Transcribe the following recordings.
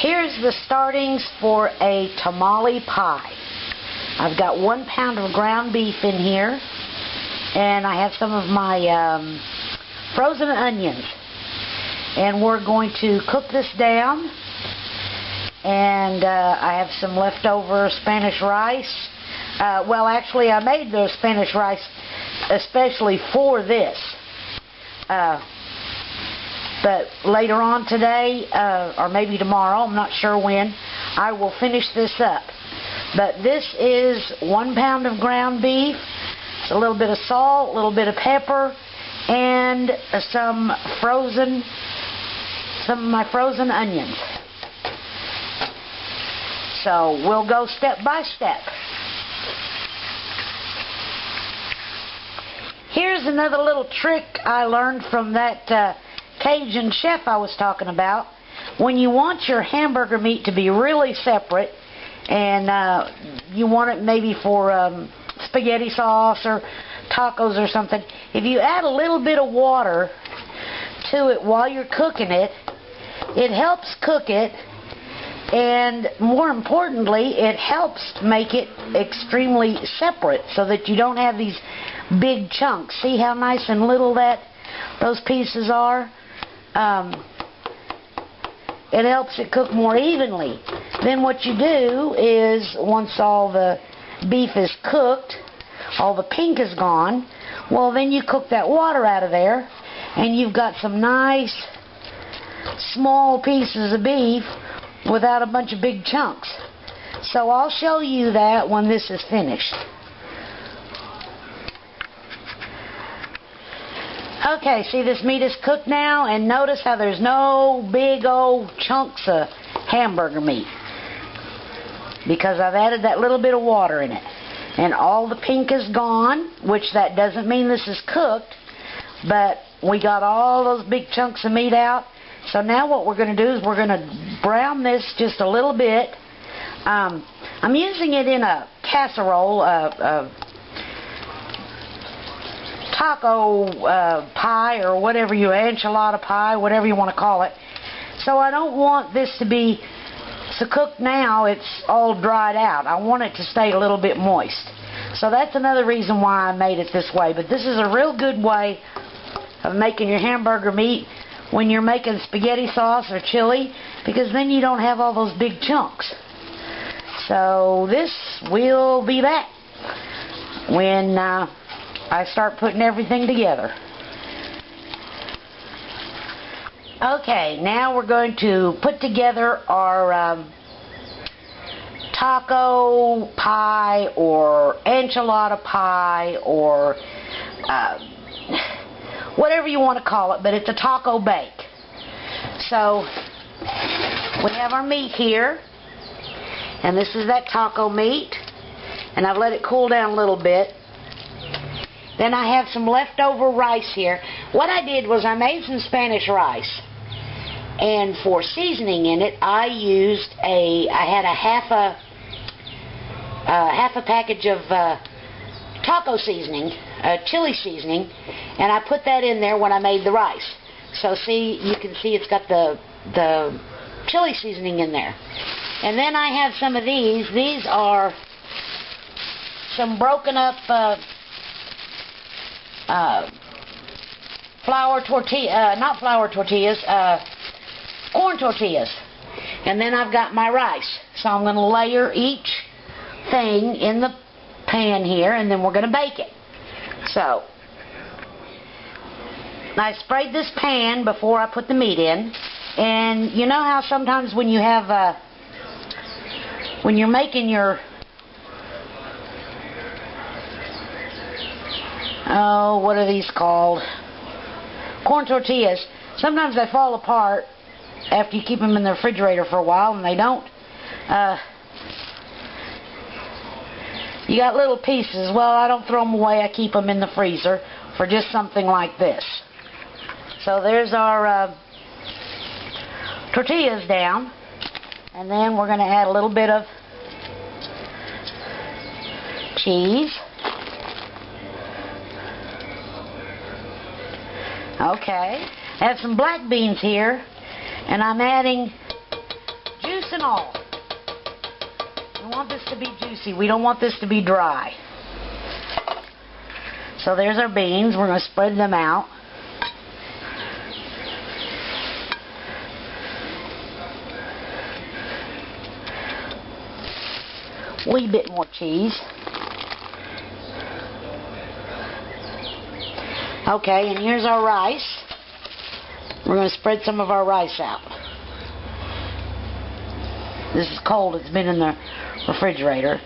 Here's the startings for a tamale pie. I've got 1 pound of ground beef in here, and I have some of my frozen onions. And we're going to cook this down. And I have some leftover Spanish rice. Well, actually, I made the Spanish rice especially for this. But later on today, or maybe tomorrow, I'm not sure when, I will finish this up. But this is 1 pound of ground beef, it's a little bit of salt, a little bit of pepper, and some of my frozen onions. So we'll go step by step. Here's another little trick I learned from that Cajun chef I was talking about. When you want your hamburger meat to be really separate, and you want it maybe for spaghetti sauce or tacos or something, if you add a little bit of water to it while you're cooking it, it helps cook it, and more importantly, it helps make it extremely separate so that you don't have these big chunks. See how nice and little those pieces are? It helps it cook more evenly. Then what you do is, once all the beef is cooked, all the pink is gone, well, then you cook that water out of there, and you've got some nice small pieces of beef without a bunch of big chunks. So I'll show you that when this is finished. Okay, see, this meat is cooked now, and notice how there's no big old chunks of hamburger meat, because I've added that little bit of water in it. And all the pink is gone, which that doesn't mean this is cooked, but we got all those big chunks of meat out. So now what we're going to do is we're going to brown this just a little bit. I'm using it in a casserole, taco pie, or whatever enchilada pie, whatever you want to call it. So I don't want this to be so cooked now it's all dried out. I want it to stay a little bit moist. So that's another reason why I made it this way. But this is a real good way of making your hamburger meat when you're making spaghetti sauce or chili, because then you don't have all those big chunks. So this will be back when I start putting everything together. Okay, now we're going to put together our taco pie or enchilada pie, or whatever you want to call it, but it's a taco bake. So we have our meat here, and this is that taco meat, and I've let it cool down a little bit. Then I have some leftover rice here. What I did was I made some Spanish rice, and for seasoning in it, I had a half a package of taco seasoning, chili seasoning, and I put that in there when I made the rice. So see, you can see it's got the chili seasoning in there. And then I have some of these. These are some broken up corn tortillas. And then I've got my rice. So I'm going to layer each thing in the pan here, and then we're going to bake it. So I sprayed this pan before I put the meat in. And you know how sometimes when you have when you're making your what are these called? Corn tortillas. Sometimes they fall apart after you keep them in the refrigerator for a while, and they don't. You got little pieces. Well, I don't throw them away. I keep them in the freezer for just something like this. So there's our tortillas down, and then we're going to add a little bit of cheese. Okay, I have some black beans here, and I'm adding and all. We want this to be juicy. We don't want this to be dry. So there's our beans. We're going to spread them out. Wee bit more cheese. Okay, and here's our rice. We're going to spread some of our rice out. This is cold. It's been in the refrigerator.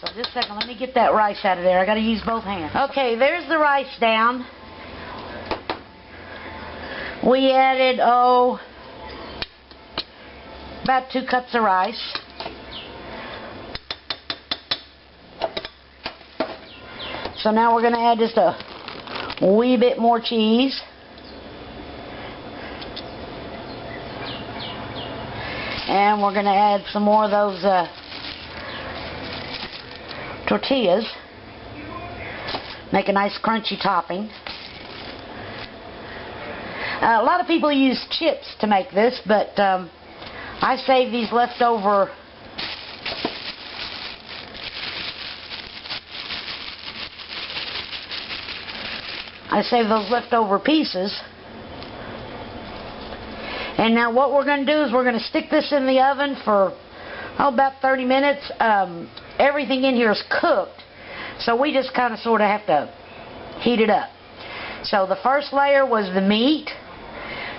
So just a second, let me get that rice out of there. I got to use both hands. Okay, there's the rice down. We added, about 2 cups of rice. So now we're going to add just a wee bit more cheese. And we're going to add some more of those tortillas. Make a nice crunchy topping. A lot of people use chips to make this, but I save these leftover those leftover pieces. And now what we're going to do is we're going to stick this in the oven for about 30 minutes. Everything in here is cooked, so we just kind of sort of have to heat it up. So the first layer was the meat,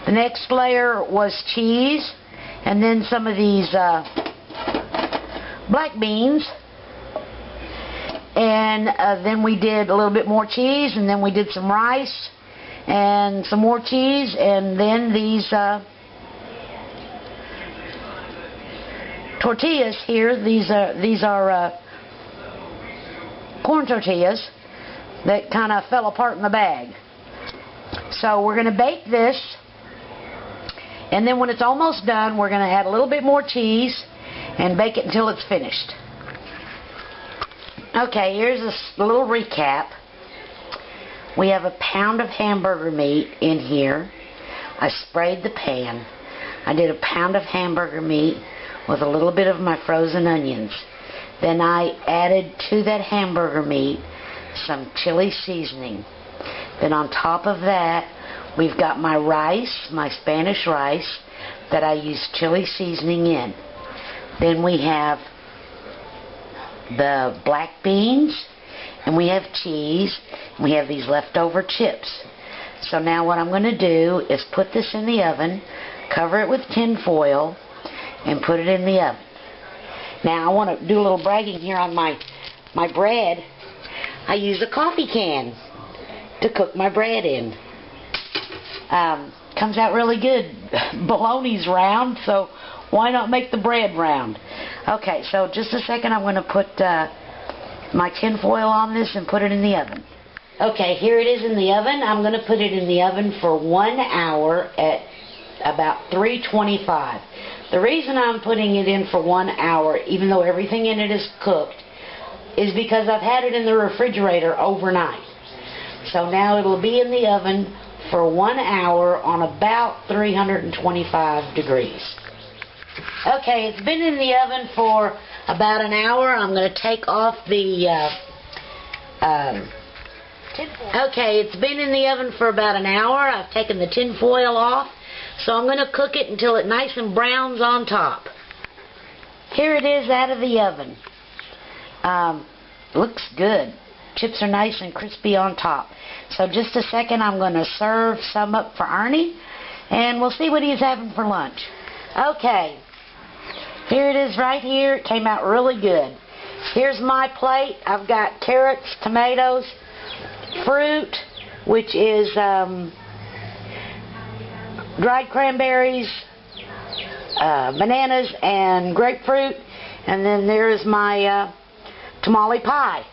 the next layer was cheese, and then some of these black beans. And then we did a little bit more cheese, and then we did some rice and some more cheese, and then these tortillas here. These are corn tortillas that kind of fell apart in the bag. So we're going to bake this, and then when it's almost done, we're going to add a little bit more cheese and bake it until it's finished. Okay, here's a little recap. We have a pound of hamburger meat in here. I sprayed the pan. I did a pound of hamburger meat with a little bit of my frozen onions. Then I added to that hamburger meat some chili seasoning. Then on top of that, we've got my rice, my Spanish rice, that I used chili seasoning in. Then we have the black beans, and we have cheese, and we have these leftover chips. So now what I'm going to do is put this in the oven, cover it with tin foil, and put it in the oven. Now I want to do a little bragging here on my bread. I use a coffee can to cook my bread in. Comes out really good. Bologna's round, so why not make the bread round? Okay, so just a second, I'm going to put my tin foil on this and put it in the oven. Okay, here it is in the oven. I'm going to put it in the oven for 1 hour at about 325. The reason I'm putting it in for 1 hour, even though everything in it is cooked, is because I've had it in the refrigerator overnight. So now it'll be in the oven for 1 hour on about 325 degrees. Okay, it's been in the oven for about an hour. I'm going to take off the tin foil. Okay, it's been in the oven for about an hour. I've taken the tin foil off. So I'm going to cook it until it's nice and browns on top. Here it is out of the oven. Looks good. Chips are nice and crispy on top. So just a second, I'm going to serve some up for Ernie, and we'll see what he's having for lunch. Okay, here it is right here. It came out really good. Here's my plate. I've got carrots, tomatoes, fruit, which is dried cranberries, bananas, and grapefruit. And then there's my tamale pie.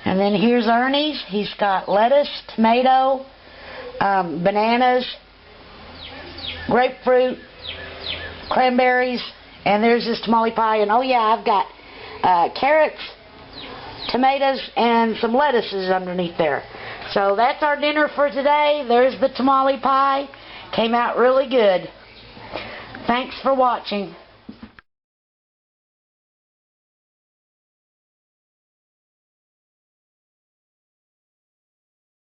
And then here's Ernie's. He's got lettuce, tomato, bananas, grapefruit, cranberries, and there's his tamale pie. And oh yeah, I've got carrots, tomatoes, and some lettuces underneath there. So that's our dinner for today. There's the tamale pie. Came out really good. Thanks for watching.